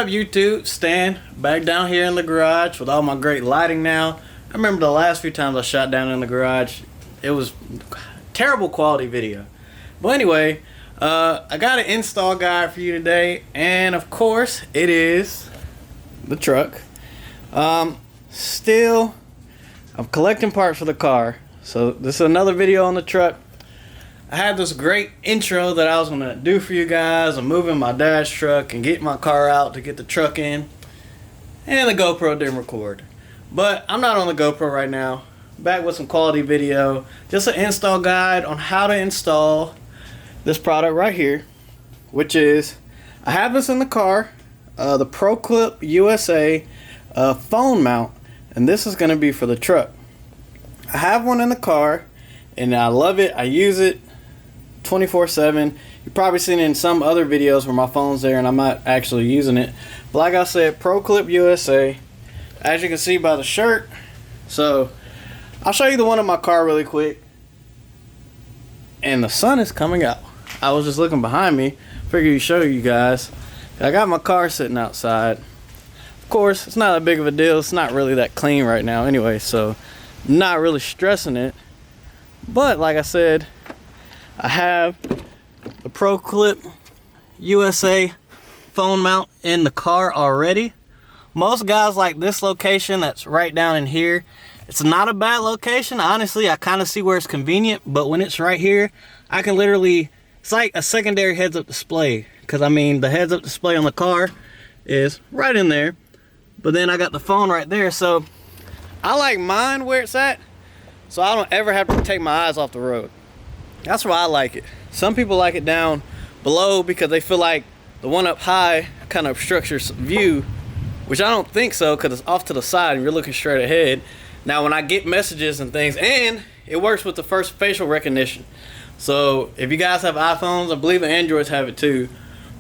up, YouTube? Stan back down here in the garage with all my great lighting now. I remember the last few times I shot down in the garage, it was terrible quality video. But anyway, I got an install guide for you today, and of course it is the truck. Still, I'm collecting parts for the car, so this is another video on the truck. I had this great intro that I was gonna do for you guys. I'm moving my dash truck and getting my car out to get the truck in, and the GoPro didn't record. But I'm not on the GoPro right now. Back with some quality video, just an install guide on how to install this product right here, which is, I have this in the car, the ProClip USA phone mount, and this is gonna be for the truck. I have one in the car and I love it. I use it 24/7. You've probably seen it in some other videos where my phone's there and I'm not actually using it. But like I said, ProClip USA, as you can see by the shirt. So I'll show you the one in my car really quick. And the sun is coming out. I was just looking behind me, figured to show you guys. I got my car sitting outside. Of course, it's not that big of a deal. It's not really that clean right now anyway, so not really stressing it. But like I said, I have the ProClip USA phone mount in the car already. Most guys like this location that's right down in here. It's not a bad location. Honestly, I kind of see where it's convenient, but when it's right here, I can literally, it's like a secondary heads-up display. Because I mean, the heads-up display on the car is right in there, but then I got the phone right there. So I like mine where it's at, so I don't ever have to take my eyes off the road. That's why I like it. Some people like it down below because they feel like the one up high kind of obstructs your view, which I don't think so, because it's off to the side and you're looking straight ahead. Now when I get messages and things, and it works with the first facial recognition. So if you guys have iPhones, I believe the Androids have it too,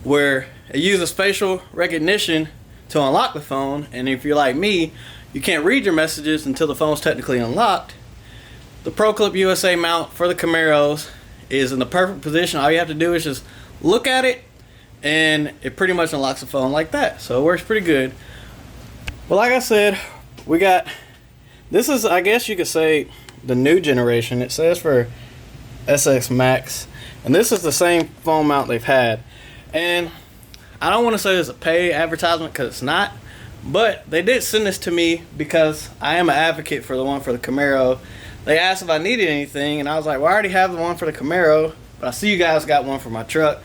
where it uses facial recognition to unlock the phone. And if you're like me, you can't read your messages until the phone's technically unlocked. The ProClip USA mount for the Camaros is in the perfect position. All you have to do is just look at it and it pretty much unlocks the phone like that. So it works pretty good. But like I said, we got, this is, I guess you could say, the new generation. It says for SX Max, and this is the same phone mount they've had. And I don't want to say it's a paid advertisement because it's not, but they did send this to me because I am an advocate for the one for the Camaro. They asked if I needed anything, and I was like, well, I already have the one for the Camaro, but I see you guys got one for my truck.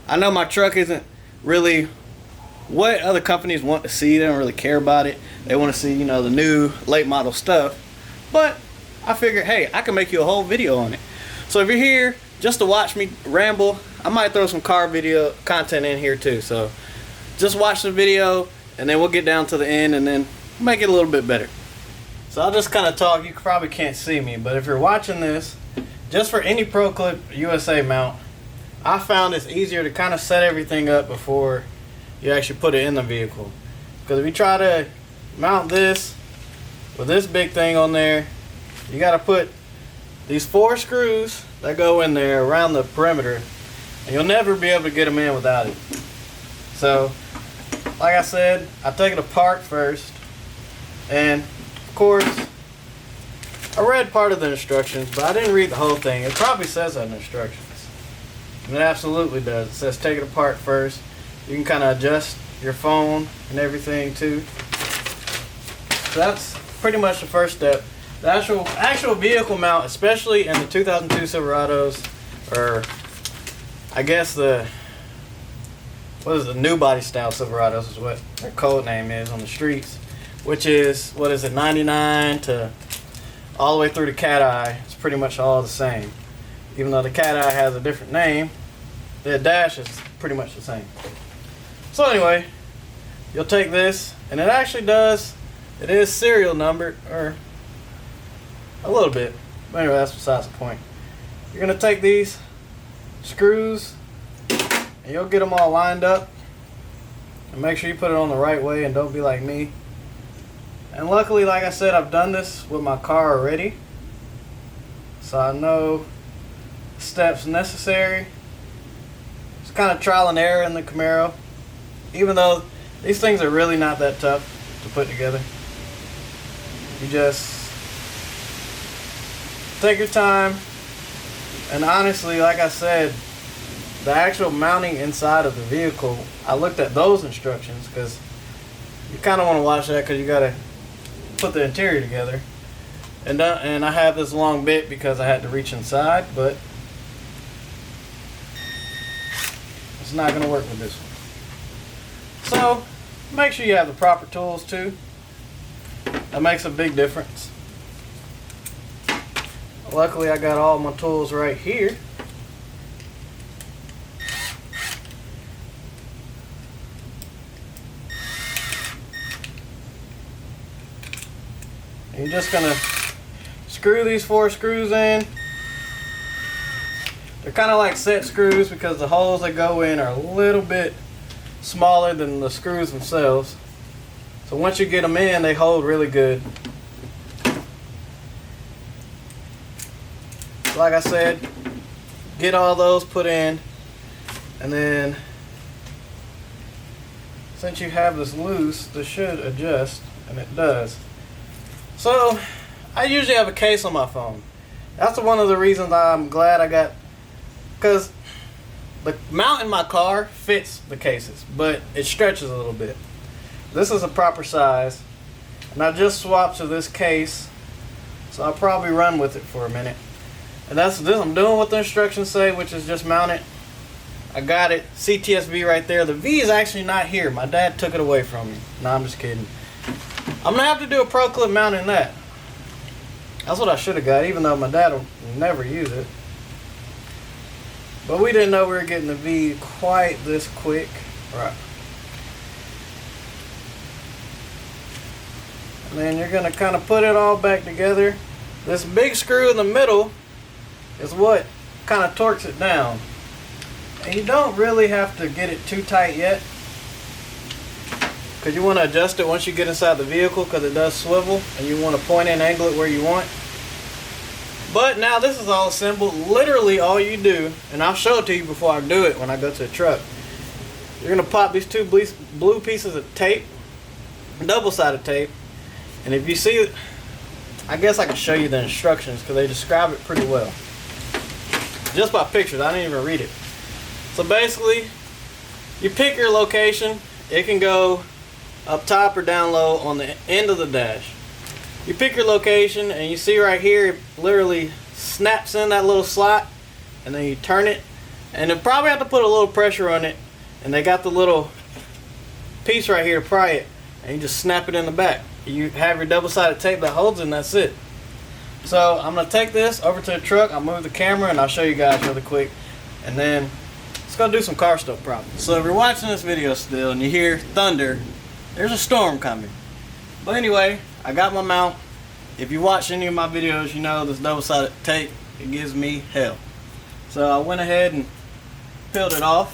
I know my truck isn't really what other companies want to see. They don't really care about it. They want to see, you know, the new late model stuff. But I figured, hey, I can make you a whole video on it. So if you're here just to watch me ramble, I might throw some car video content in here too. So just watch the video, and then we'll get down to the end and then make it a little bit better. So I'll just kind of talk. You probably can't see me, but if you're watching this, just for any ProClip USA mount, I found it's easier to kind of set everything up before you actually put it in the vehicle. Because if you try to mount this with this big thing on there, you got to put these 4 screws that go in there around the perimeter, and you'll never be able to get them in without it. So like I said, I take it apart first, and of course I read part of the instructions, but I didn't read the whole thing. It probably says that in the instructions, and it absolutely does. It says take it apart first. You can kind of adjust your phone and everything too. So that's pretty much the first step. The actual vehicle mount, especially in the 2002 Silverados, or I guess the new body style Silverados is what their code name is on the streets, which is, what is it, 99 to all the way through the cat eye. It's pretty much all the same. Even though the cat eye has a different name, the dash is pretty much the same. So anyway, you'll take this, and it actually does, it is serial numbered, or a little bit, but anyway, that's besides the point. You're gonna take these screws and you'll get them all lined up, and make sure you put it on the right way and don't be like me. And luckily, like I said, I've done this with my car already, so I know steps necessary. It's kind of trial and error in the Camaro, even though These things are really not that tough to put together. You just take your time, and honestly, like I said, the actual mounting inside of the vehicle, I looked at those instructions because you kind of want to watch that because you got to put the interior together. And I have this long bit because I had to reach inside, but it's not going to work with this one. So make sure you have the proper tools too. That makes a big difference. Luckily I got all my tools right here. And you're just gonna screw these 4 screws in. They're kind of like set screws because the holes that go in are a little bit smaller than the screws themselves. So once you get them in, they hold really good. Like I said, get all those put in, and then since you have this loose, this should adjust, and it does. So I usually have a case on my phone. That's one of the reasons I'm glad I got, because the mount in my car fits the cases, but it stretches a little bit. This is a proper size, and I just swapped to this case, so I'll probably run with it for a minute. And that's this. I'm doing what the instructions say, which is just mount it. I got it. CTSV right there. The V is actually not here. My dad took it away from me. No, I'm just kidding. I'm gonna have to do a ProClip mount in that. That's what I should have got, even though my dad will never use it. But we didn't know we were getting the V quite this quick. Right. And then you're gonna kind of put it all back together. This big screw in the middle is what kind of torques it down. And you don't really have to get it too tight yet, because you want to adjust it once you get inside the vehicle, because it does swivel and you want to point and angle it where you want. But now this is all assembled. Literally all you do, and I'll show it to you before I do it when I go to the truck. You're going to pop these 2 blue pieces of tape, double-sided tape, and if you see it, I guess I can show you the instructions because they describe it pretty well. Just by pictures, I didn't even read it. So basically, you pick your location. It can go up top or down low on the end of the dash. You pick your location, and you see right here, it literally snaps in that little slot, and then you turn it, and you probably have to put a little pressure on it, and they got the little piece right here to pry it, and you just snap it in the back. You have your double-sided tape that holds it, and that's it. So I'm going to take this over to the truck. I'll move the camera, and I'll show you guys really quick, and then let's go do some car stuff problems. So if you're watching this video still and you hear thunder, there's a storm coming. But anyway, I got my mount. If you watch any of my videos, you know this double-sided tape, it gives me hell. So I went ahead and peeled it off,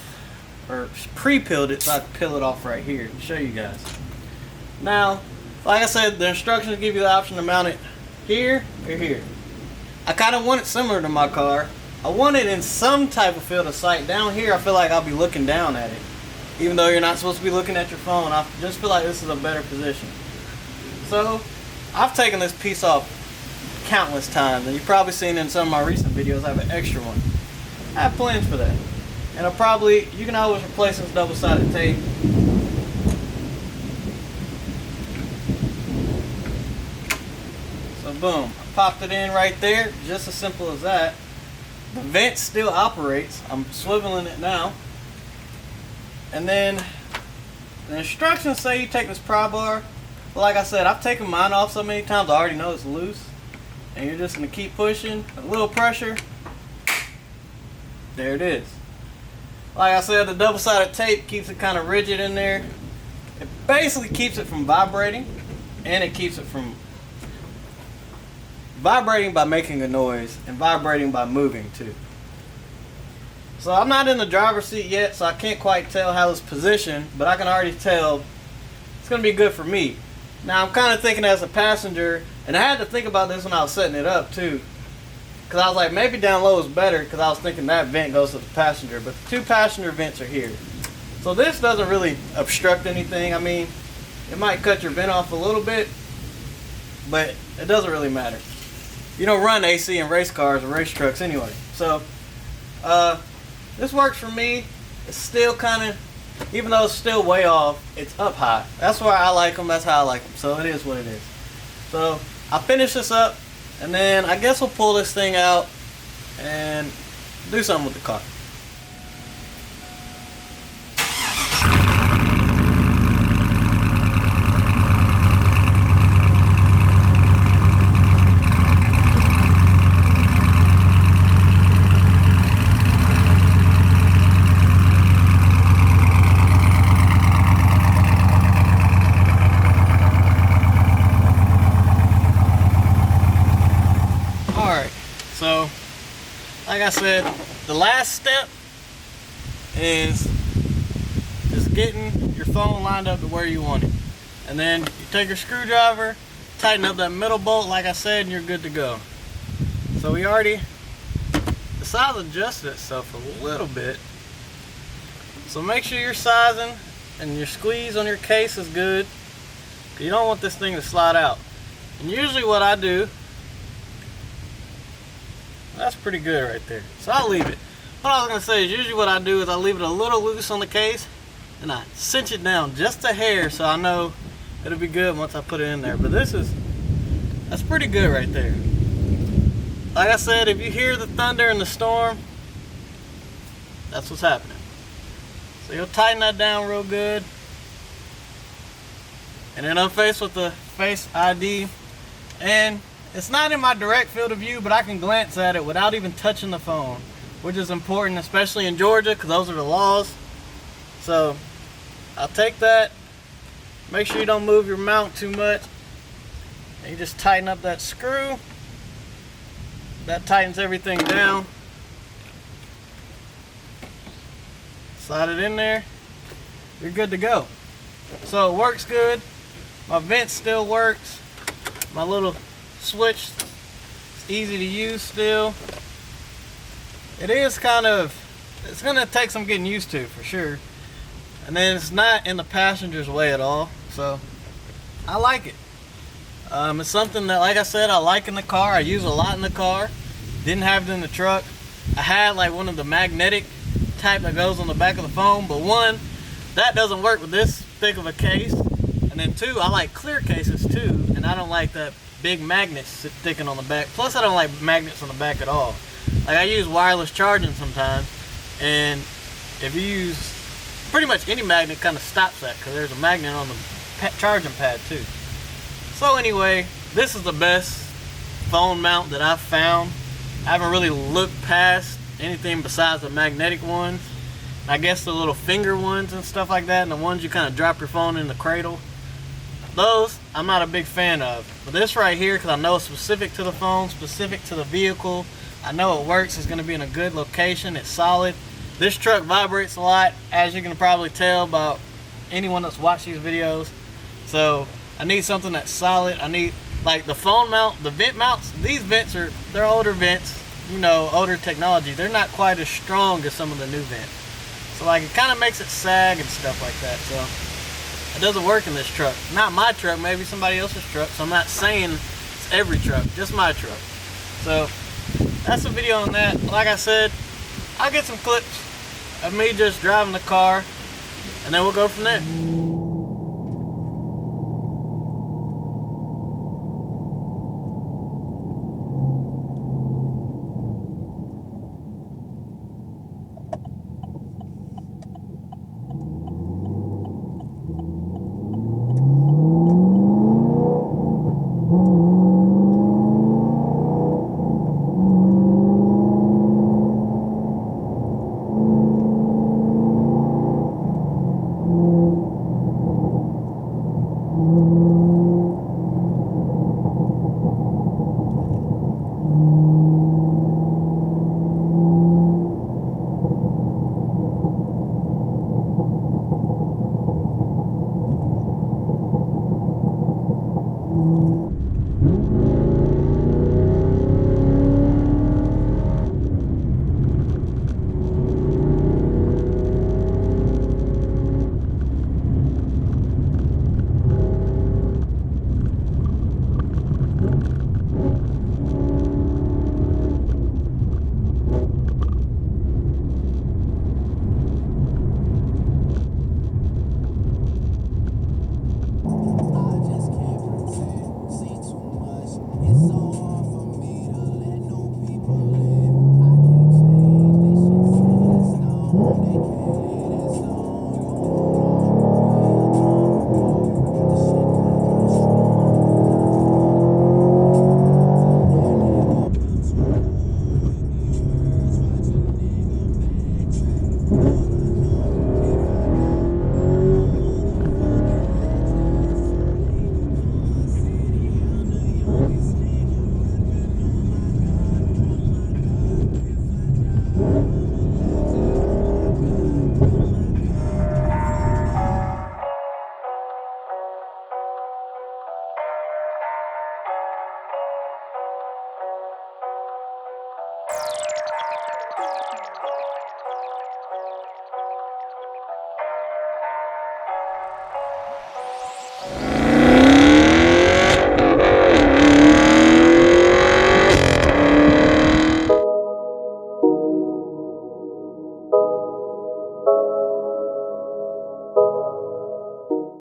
or pre-peeled it so I could peel it off right here and show you guys. Now, like I said, the instructions give you the option to mount it here or here. I kind of want it similar to my car. I want it in some type of field of sight. Down here, I feel like I'll be looking down at it. Even though you're not supposed to be looking at your phone, I just feel like this is a better position. So, I've taken this piece off countless times, and you've probably seen in some of my recent videos I have an extra one. I have plans for that. And you can always replace this double-sided tape. So boom, I popped it in right there, just as simple as that. The vent still operates. I'm swiveling it now. And then the instructions say you take this pry bar. But like I said, I've taken mine off so many times I already know it's loose. And you're just going to keep pushing. A little pressure. There it is. Like I said, the double-sided tape keeps it kind of rigid in there. It basically keeps it from vibrating. And it keeps it from vibrating by making a noise and vibrating by moving too. So I'm not in the driver's seat yet, so I can't quite tell how it's positioned, but I can already tell it's going to be good for me. Now I'm kind of thinking as a passenger, and I had to think about this when I was setting it up too, because I was like, maybe down low is better, because I was thinking that vent goes to the passenger, but the 2 passenger vents are here. So this doesn't really obstruct anything. I mean, it might cut your vent off a little bit, but it doesn't really matter. You don't run AC in race cars or race trucks anyway. So this works for me. It's still kind of, even though it's still way off, it's up high. That's why I like them. That's how I like them. So it is what it is. So I'll finish this up, and then I guess we'll pull this thing out and do something with the car. So, like I said, the last step is just getting your phone lined up to where you want it. And then you take your screwdriver, tighten up that middle bolt like I said, and you're good to go. So the size adjusted itself a little bit. So make sure your sizing and your squeeze on your case is good. You don't want this thing to slide out. And usually what I do, that's pretty good right there. So I'll leave it. What I was going to say is usually what I do is I leave it a little loose on the case and I cinch it down just a hair so I know it'll be good once I put it in there. But that's pretty good right there. Like I said, if you hear the thunder and the storm, that's what's happening. So you'll tighten that down real good. And then I'm faced with the Face ID. And it's not in my direct field of view, but I can glance at it without even touching the phone, which is important, especially in Georgia, because those are the laws. So I'll take that, make sure you don't move your mount too much, and you just tighten up that screw. That tightens everything down. Slide it in there, you're good to go. So it works good, my vent still works, my little switch, it's easy to use still. It is it's gonna take some getting used to for sure. And then it's not in the passenger's way at all, so I like it. It's something that, like I said, I like in the car. I use a lot in the car. Didn't have it in the truck. I had like one of the magnetic type that goes on the back of the phone, but one, that doesn't work with this thick of a case. And then two, I like clear cases too, and I don't like that big magnets sticking on the back. Plus I don't like magnets on the back at all. Like I use wireless charging sometimes, and if you use pretty much any magnet, kind of stops that because there's a magnet on the charging pad too. So anyway, this is the best phone mount that I've found. I haven't really looked past anything besides the magnetic ones. I guess the little finger ones and stuff like that, and the ones you kind of drop your phone in the cradle. Those I'm not a big fan of, but this right here, because I know it's specific to the phone, specific to the vehicle, I know it works, it's going to be in a good location, it's solid. This truck vibrates a lot, as you can probably tell by anyone that's watched these videos. So I need something that's solid. I need, like the phone mount, the vent mounts, these vents they're older vents, you know, older technology. They're not quite as strong as some of the new vents. So like it kind of makes it sag and stuff like that. So it doesn't work in this truck. Not my truck, maybe somebody else's truck. So I'm not saying it's every truck, just my truck. So that's the video on that. Like I said, I'll get some clips of me just driving the car, and then we'll go from there.